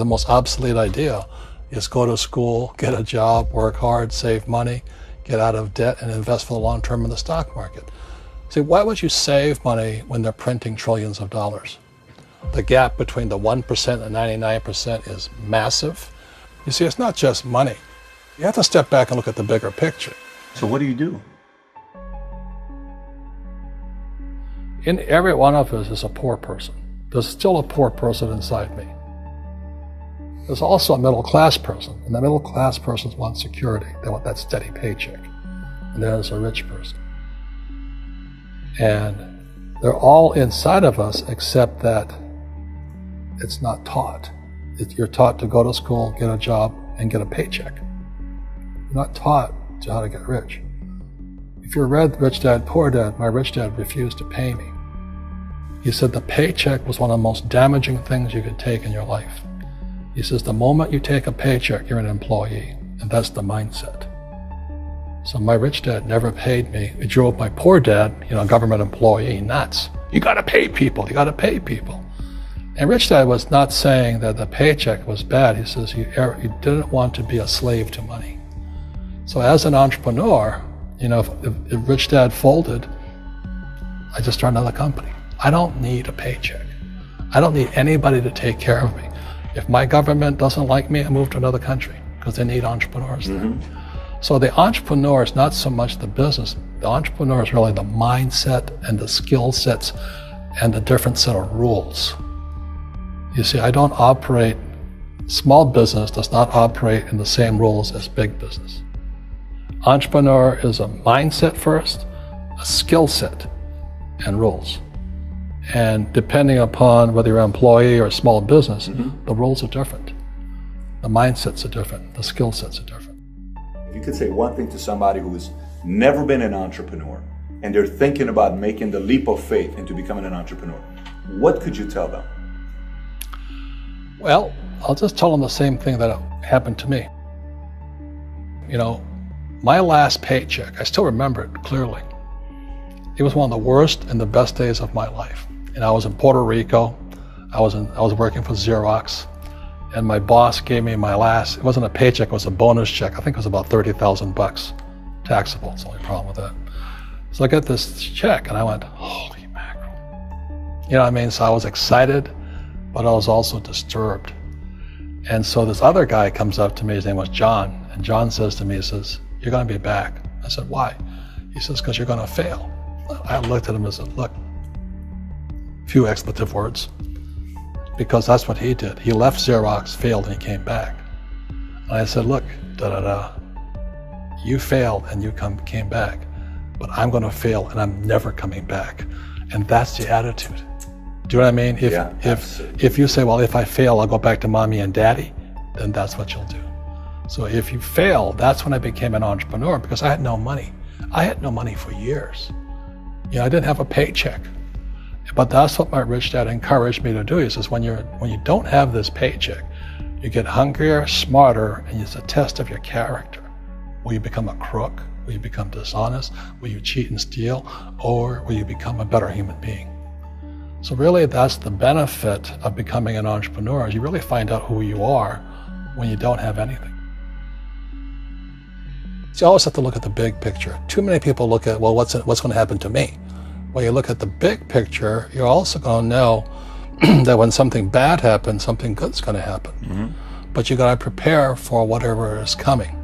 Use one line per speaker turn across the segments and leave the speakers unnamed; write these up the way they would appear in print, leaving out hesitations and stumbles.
The most obsolete idea is go to school, get a job, work hard, save money, get out of debt, and invest for the long term in the stock market. See, why would you save money when they're printing trillions of dollars? The gap between the 1% and 99% is massive. You see, it's not just money. You have to step back and look at the bigger picture.
So what do you do?
In every one of us is a poor person. There's still a poor person inside me. There's also a middle class person, and the middle class persons want security. They want that steady paycheck. And there's a rich person. And they're all inside of us, except that it's not taught. You're taught to go to school, get a job, and get a paycheck. You're not taught to how to get rich. If you read Rich Dad, Poor Dad, my rich dad refused to pay me. He said the paycheck was one of the most damaging things you could take in your life. He says the moment you take a paycheck, you're an employee, and that's the mindset. So my rich dad never paid me. He drove my poor dad, government employee, nuts. You gotta pay people, you gotta pay people. And Rich Dad was not saying that the paycheck was bad. He says he didn't want to be a slave to money. So as an entrepreneur, if Rich Dad folded, I just started another company. I don't need a paycheck. I don't need anybody to take care of me. If my government doesn't like me, I move to another country because they need entrepreneurs there. So the entrepreneur is not so much the business. The entrepreneur is really the mindset and the skill sets and the different set of rules. You see, I don't operate, small business does not operate in the same rules as big business. Entrepreneur is a mindset first, a skill set, and rules. And depending upon whether you're an employee or a small business, the rules are different. The mindsets are different, the skill sets are different.
If you could say one thing to somebody who has never been an entrepreneur and they're thinking about making the leap of faith into becoming an entrepreneur, what could you tell them?
Well, I'll just tell them the same thing that happened to me. My last paycheck, I still remember it clearly. It was one of the worst and the best days of my life. And I was in Puerto Rico. I was working for Xerox, and my boss gave me my last, it wasn't a paycheck, it was a bonus check. I think it was about $30,000 taxable. It's the only problem with that. So I got this check and I went, holy mackerel. You know what I mean? So I was excited, but I was also disturbed. And so this other guy comes up to me, his name was John, and John says to me, he says, you're gonna be back. I said, why? He says, because you're gonna fail. I looked at him and said, look, few expletive words, because that's what he did. He left Xerox, failed, and he came back. And I said, look, you failed and you came back, but I'm gonna fail and I'm never coming back. And that's the attitude. Do you know what I mean? If you say, well, if I fail, I'll go back to mommy and daddy, then that's what you'll do. So if you fail, that's when I became an entrepreneur, because I had no money. I had no money for years. I didn't have a paycheck. But that's what my rich dad encouraged me to do. He says, when you don't have this paycheck, you get hungrier, smarter, and it's a test of your character. Will you become a crook? Will you become dishonest? Will you cheat and steal? Or will you become a better human being? So really, that's the benefit of becoming an entrepreneur, is you really find out who you are when you don't have anything. So you always have to look at the big picture. Too many people look at, well, what's going to happen to me? When you look at the big picture, you're also going to know that when something bad happens, something good's going to happen. But you got to prepare for whatever is coming.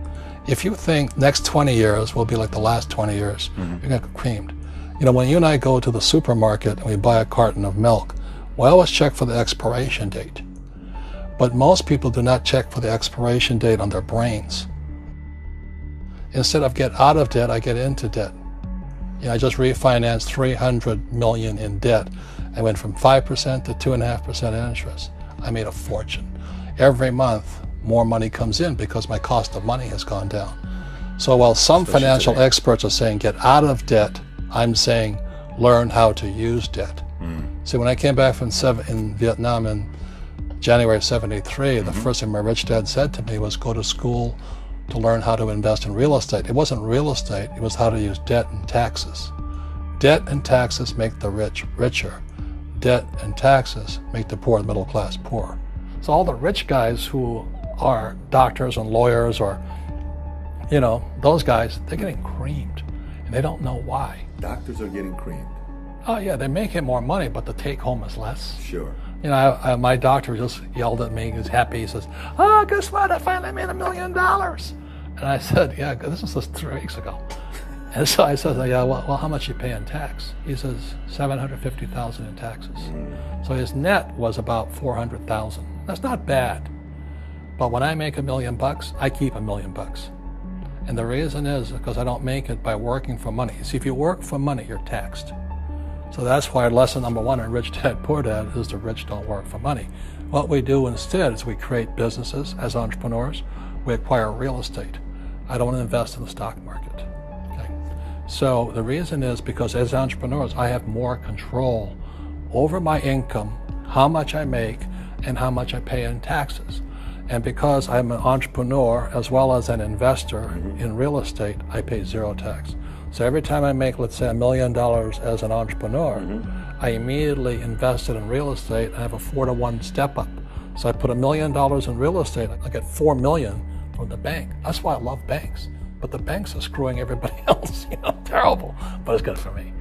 If you think next 20 years will be like the last 20 years, you're going to get creamed. When you and I go to the supermarket and we buy a carton of milk, we always check for the expiration date. But most people do not check for the expiration date on their brains. Instead of get out of debt, I get into debt. I just refinanced $300 million in debt. I went from 5% to 2.5% interest. I made a fortune. Every month, more money comes in because my cost of money has gone down. So while some financial experts are saying get out of debt, I'm saying learn how to use debt. See, when I came back from in Vietnam in January of '73, the first thing my rich dad said to me was go to school to learn how to invest in real estate. It wasn't real estate, it was how to use debt and taxes. Debt and taxes make the rich richer. Debt and taxes make the poor, the middle class, poorer. So all the rich guys who are doctors and lawyers or, those guys, they're getting creamed and they don't know why.
Doctors are getting creamed.
Oh yeah, they're making more money, but the take home is less.
Sure.
My doctor just yelled at me. He was happy. He says, "Oh, guess what? I finally made $1 million." And I said, "Yeah, this was just 3 weeks ago." And so I said, "Yeah, well, how much you pay in tax?" He says, $750,000 in taxes. So his net was about $400,000. That's not bad. But when I make $1 million, I keep $1 million. And the reason is because I don't make it by working for money. See, if you work for money, you're taxed. So that's why lesson number 1 in Rich Dad, Poor Dad is the rich don't work for money. What we do instead is we create businesses as entrepreneurs. We acquire real estate. I don't invest in the stock market. Okay? So the reason is because as entrepreneurs, I have more control over my income, how much I make, and how much I pay in taxes. And because I'm an entrepreneur as well as an investor in real estate, I pay 0 tax. So every time I make, let's say, $1 million as an entrepreneur, I immediately invested in real estate and I have a 4-to-1 step up. So I put $1 million in real estate, I get $4 million from the bank. That's why I love banks. But the banks are screwing everybody else, terrible, but it's good for me.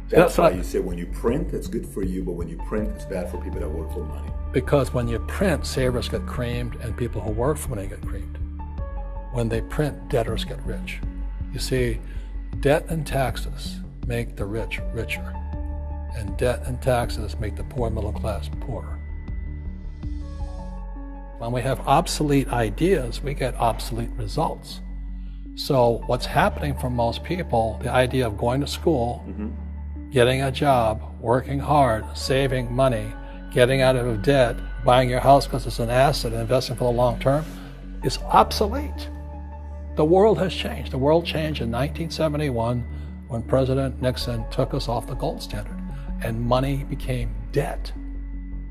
That's why you say when you print, it's good for you, but when you print, it's bad for people that work for money.
Because when you print, savers get creamed and people who work for money get creamed. When they print, debtors get rich. You see, debt and taxes make the rich richer, and debt and taxes make the poor middle class poorer. When we have obsolete ideas, we get obsolete results. So what's happening for most people, the idea of going to school, getting a job, working hard, saving money, getting out of debt, buying your house because it's an asset, and investing for the long term, is obsolete. The world has changed. The world changed in 1971 when President Nixon took us off the gold standard and money became debt.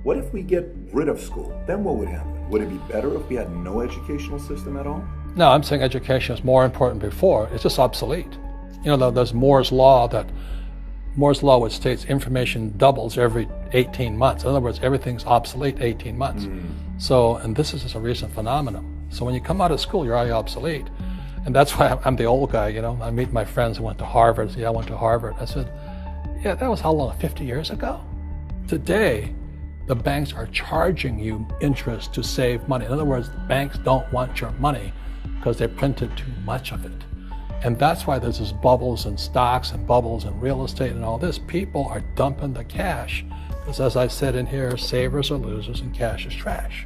What if we get rid of school? Then what would happen? Would it be better if we had no educational system at all?
No, I'm saying education is more important before. It's just obsolete. There's Moore's Law which states information doubles every 18 months. In other words, everything's obsolete 18 months. So, and this is just a recent phenomenon. So when you come out of school, you're already obsolete. And that's why I'm the old guy, I meet my friends who went to Harvard. Yeah, I went to Harvard. I said, yeah, that was how long, 50 years ago? Today, the banks are charging you interest to save money. In other words, banks don't want your money because they printed too much of it. And that's why there's this bubbles in stocks and bubbles in real estate and all this. People are dumping the cash because, as I said in here, savers are losers and cash is trash.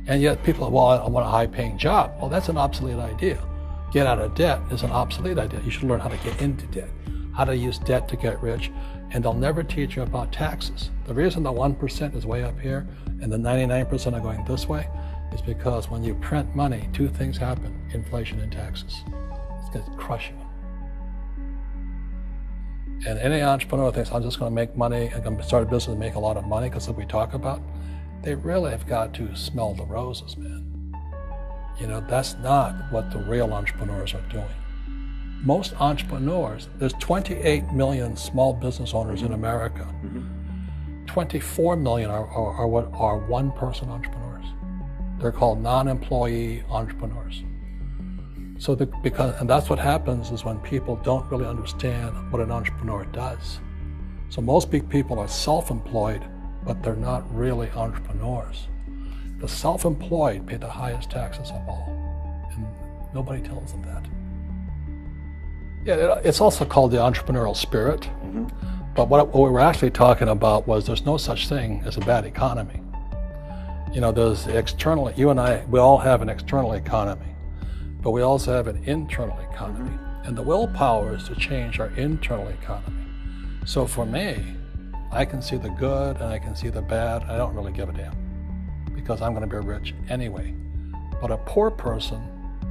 And yet people are, well, I want a high-paying job. Well, that's an obsolete idea. Get out of debt is an obsolete idea. You should learn how to get into debt, how to use debt to get rich, and they'll never teach you about taxes. The reason the 1% is way up here and the 99% are going this way is because when you print money, 2 things happen: inflation and taxes. It's going to crush you. And any entrepreneur thinks, I'm just going to make money, I'm going to start a business and make a lot of money because of what we talk about. They really have got to smell the roses, man. That's not what the real entrepreneurs are doing. Most entrepreneurs, there's 28 million small business owners in America. 24 million are what are one-person entrepreneurs. They're called non-employee entrepreneurs. So and that's what happens is when people don't really understand what an entrepreneur does. So most big people are self-employed, but they're not really entrepreneurs. The self-employed pay the highest taxes of all, and nobody tells them that. Yeah, it's also called the entrepreneurial spirit, but what we were actually talking about was there's no such thing as a bad economy. There's external, you and I, we all have an external economy, but we also have an internal economy, and the willpower is to change our internal economy. So for me, I can see the good and I can see the bad. I don't really give a damn because I'm going to be rich anyway. But a poor person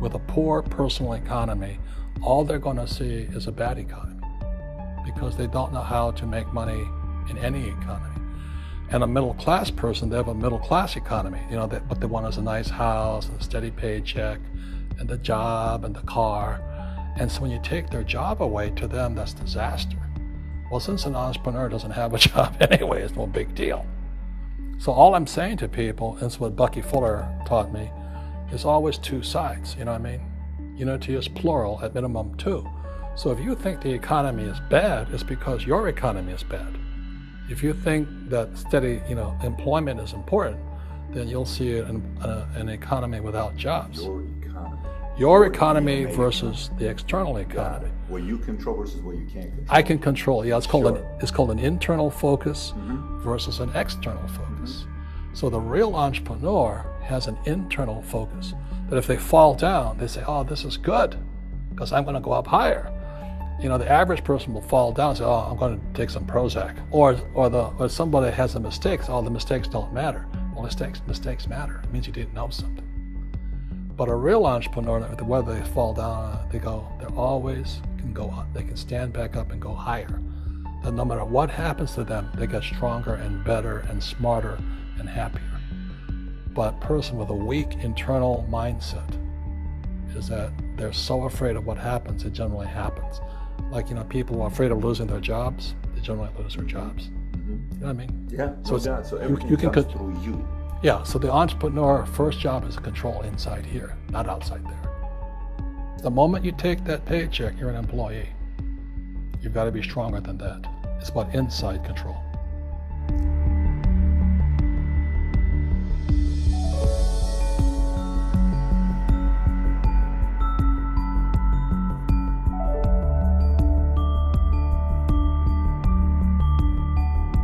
with a poor personal economy, all they're going to see is a bad economy because they don't know how to make money in any economy. And a middle class person, they have a middle class economy. What they want is a nice house and a steady paycheck and the job and the car. And so when you take their job away, to them, that's disaster. Well, since an entrepreneur doesn't have a job anyway, it's no big deal. So all I'm saying to people, and it's what Bucky Fuller taught me, is always two sides, you know what I mean? Unity is plural, at minimum two. So if you think the economy is bad, it's because your economy is bad. If you think that steady, employment is important, then you'll see an economy without jobs. Your economy versus the external economy.
What you control versus what you can't control.
I can control. Yeah, it's called an internal focus versus an external focus. So the real entrepreneur has an internal focus. That if they fall down, they say, "Oh, this is good, because I'm going to go up higher." The average person will fall down and say, "Oh, I'm going to take some Prozac," or somebody has a mistake. So, "Oh, the mistakes don't matter." Well, mistakes matter. It means you didn't know something. But a real entrepreneur, whether they fall down, they always can go up. They can stand back up and go higher. And no matter what happens to them, they get stronger and better and smarter and happier. But a person with a weak internal mindset is that they're so afraid of what happens, it generally happens. Like, people who are afraid of losing their jobs, they generally lose their jobs. You know what I mean?
Yeah,
so
everything
you can
comes through you.
Yeah, so the entrepreneur first job is to control inside here, not outside there. The moment you take that paycheck, you're an employee. You've got to be stronger than that. It's about inside control.